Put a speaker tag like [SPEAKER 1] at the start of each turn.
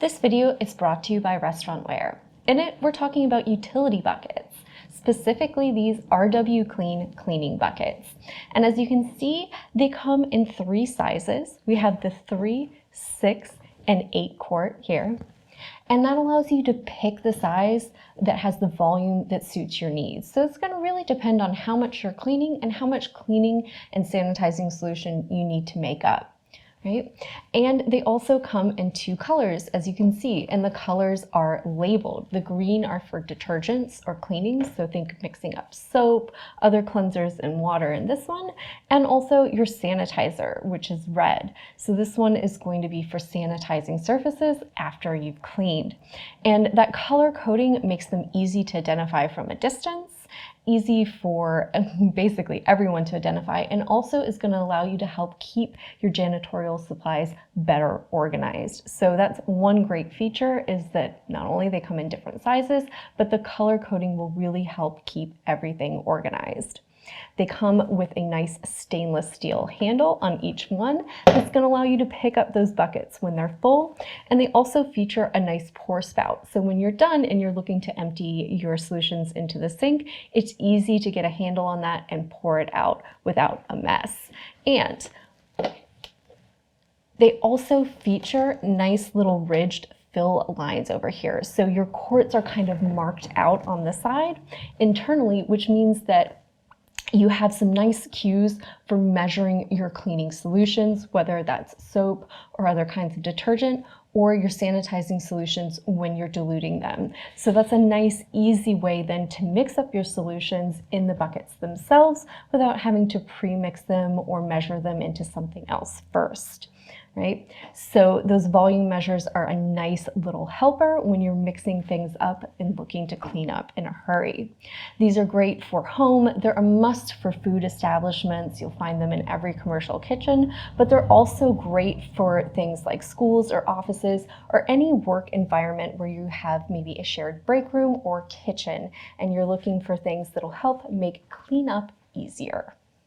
[SPEAKER 1] This video is brought to you by Restaurantware. In it, we're talking about utility buckets, specifically these RW Clean cleaning buckets. And as you can see, they come in 3 sizes. We have the 3, 6, and 8 quart here. And that allows you to pick the size that has the volume that suits your needs. So it's going to really depend on how much you're cleaning and how much cleaning and sanitizing solution you need to make up. Right? And they also come in 2 colors, as you can see, and the colors are labeled. The green are for detergents or cleaning, so think mixing up soap, other cleansers, and water in this one, and also your sanitizer, which is red. So this one is going to be for sanitizing surfaces after you've cleaned. And that color coding makes them easy to identify from a distance, easy for basically everyone to identify, and also is going to allow you to help keep your janitorial supplies better organized. So that's one great feature, is that not only they come in different sizes, but the color coding will really help keep everything organized. They come with a nice stainless steel handle on each one that's going to allow you to pick up those buckets when they're full. And they also feature a nice pour spout. So when you're done and you're looking to empty your solutions into the sink, it's easy to get a handle on that and pour it out without a mess. And they also feature nice little ridged fill lines over here. So your quarts are kind of marked out on the side internally, which means that you have some nice cues for measuring your cleaning solutions, whether that's soap or other kinds of detergent, or your sanitizing solutions when you're diluting them. So that's a nice, easy way then to mix up your solutions in the buckets themselves without having to pre-mix them or measure them into something else first. Right? So those volume measures are a nice little helper when you're mixing things up and looking to clean up in a hurry. These are great for home. They're a must for food establishments. You'll find them in every commercial kitchen, but they're also great for things like schools or offices or any work environment where you have maybe a shared break room or kitchen and you're looking for things that'll help make cleanup easier.